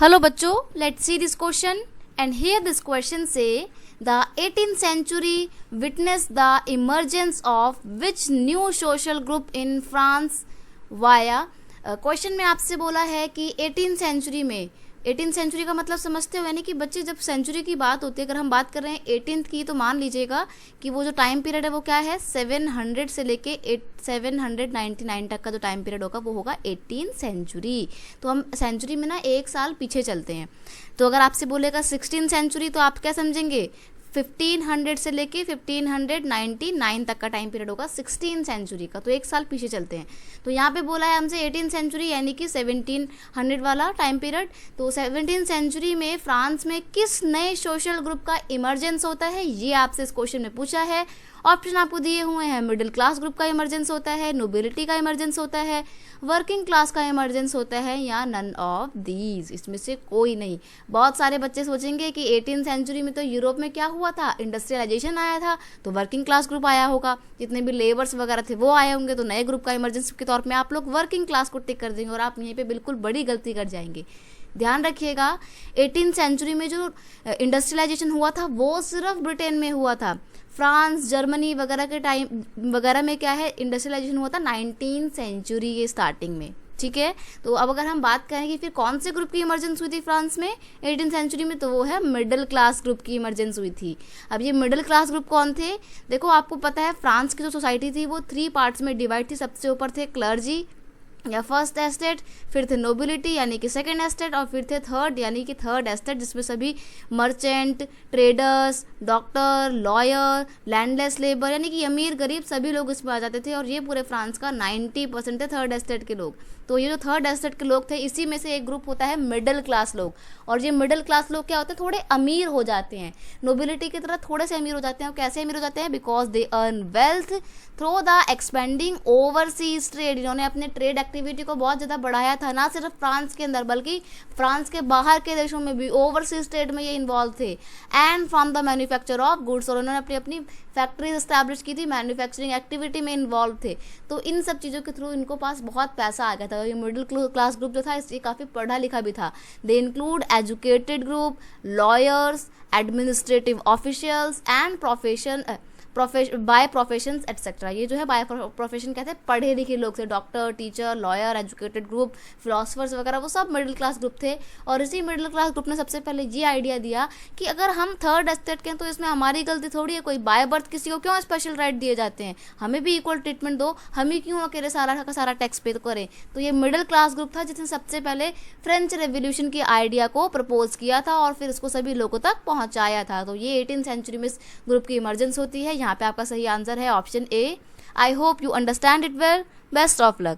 Hello बच्चों, let's see this question. And here this question say the 18th century witnessed the emergence of which new social group in France via question में आपसे बोला है कि 18th century में 18th century का मतलब समझते हो, यानी कि बच्चे जब सेंचुरी की बात होती है, अगर हम बात कर रहे हैं 18th की, तो मान लीजिएगा कि वो जो टाइम पीरियड है वो क्या है, 700 से लेके 799 तक का जो टाइम पीरियड होगा वो होगा 18th सेंचुरी। तो हम सेंचुरी में ना एक साल पीछे चलते हैं। तो अगर आपसे बोलेगा 16th सेंचुरी, तो आप क्या समझेंगे, 1500 से लेके 1599 तक का टाइम पीरियड होगा 16th सेंचुरी का। तो एक साल पीछे चलते हैं। तो यहाँ पे बोला है हमसे 18th सेंचुरी यानी कि 1700 वाला टाइम पीरियड। तो 17th सेंचुरी में फ्रांस में किस नए सोशल ग्रुप का इमरजेंस होता है, ये आपसे इस क्वेश्चन में पूछा है। ऑप्शन आपको दिए हुए हैं, मिडिल क्लास ग्रुप का इमरजेंस होता है, नोबिलिटी का इमरजेंस होता है, वर्किंग क्लास का इमरजेंस होता है, या नन ऑफ दीज, इसमें से कोई नहीं। बहुत सारे बच्चे सोचेंगे कि 18th सेंचुरी में तो यूरोप में क्या हुआ था, इंडस्ट्रियलाइजेशन आया था, तो वर्किंग क्लास ग्रुप आया होगा, जितने भी लेबर्स वगैरह थे वो आए होंगे, तो नए ग्रुप का इमरजेंस के तौर पे आप लोग वर्किंग क्लास को टिक कर देंगे, और आप यहीं पे बिल्कुल बड़ी गलती कर जाएंगे। ध्यान रखिएगा, 18th सेंचुरी में जो इंडस्ट्रियलाइजेशन हुआ था वो सिर्फ ब्रिटेन में हुआ था। फ्रांस, जर्मनी वगैरह के टाइम वगैरह में क्या है, इंडस्ट्रियलाइजेशन हुआ था 19th सेंचुरी के स्टार्टिंग में। ठीक है, तो अब अगर हम बात करें कि फिर कौन से ग्रुप की इमरजेंस हुई थी फ्रांस में 18th सेंचुरी में, तो वो है मिडिल क्लास ग्रुप की इमरजेंस हुई थी। अब ये मिडिल क्लास ग्रुप कौन थे, देखो आपको पता है फ्रांस की जो सोसाइटी थी वो 3 पार्ट्स में डिवाइड थी। सबसे ऊपर थे क्लर्जी या फर्स्ट एस्टेट, फिर थे नोबिलिटी यानी कि सेकंड एस्टेट, और फिर थे थर्ड यानी कि थर्ड एस्टेट, जिसमें सभी merchant, traders, doctor, lawyer, landless labour यानी कि अमीर गरीब सभी लोग इसमें आ जाते थे। और ये पूरे फ्रांस का 90% थे थर्ड एस्टेट के लोग। तो ये जो थर्ड एस्टेट के लोग थे, इसी में से एक ग्रुप होता है मिडिल क्लास लोग। और ये मिडिल क्लास लोग क्या होते हैं, थोड़े अमीर हो जाते हैं, नोबिलिटी की तरह थोड़े से अमीर हो जाते हैं। और कैसे अमीर हो जाते हैं, because they earn wealth through the expanding overseas trade. इन्होंने अपने ट्रेड एक्टिविटी को बहुत ज़्यादा बढ़ाया था, ना सिर्फ फ्रांस के अंदर बल्कि फ्रांस के बाहर के देशों में भी ओवरसीज ट्रेड में ये इन्वॉल्व थे। And from the manufacture of goods, और उन्होंने अपनी अपनी फैक्ट्रीज एस्टैब्लिश की थी, मैन्युफैक्चरिंग एक्टिविटी में इन्वॉल्व थे। तो इन सब चीज़ों के थ्रू इनको पास बहुत पैसा आ गया था। ये मिडिल क्लास ग्रुप जो था ये काफ़ी पढ़ा लिखा भी था। They include educated group, lawyers, administrative officials and by professions etcetera. ये जो है बाय प्रोफेशन कहते हैं, पढ़े लिखे लोग थे, doctor, teacher, lawyer, educated group, philosophers वगैरह, वो सब मिडिल क्लास ग्रुप थे। और इसी मिडिल क्लास ग्रुप ने सबसे पहले ये आइडिया दिया कि अगर हम थर्ड एस्टेट के हैं तो इसमें हमारी गलती थोड़ी है, कोई बाय बर्थ किसी को क्यों स्पेशल राइट दिए जाते हैं, हमें भी इक्वल ट्रीटमेंट दो, हम ही क्यों अकेले सारा का सारा टैक्स पे करें। तो ये मिडिल क्लास ग्रुप था जिसने सबसे पहले फ्रेंच रेवोल्यूशन की आइडिया को प्रपोज किया था और फिर इसको सभी लोगों तक पहुंचाया था। तो ये 18th सेंचुरी में इस ग्रुप की इमरजेंस होती है। यहाँ पे आपका सही आंसर है option A. I hope you understand it well. Best of luck.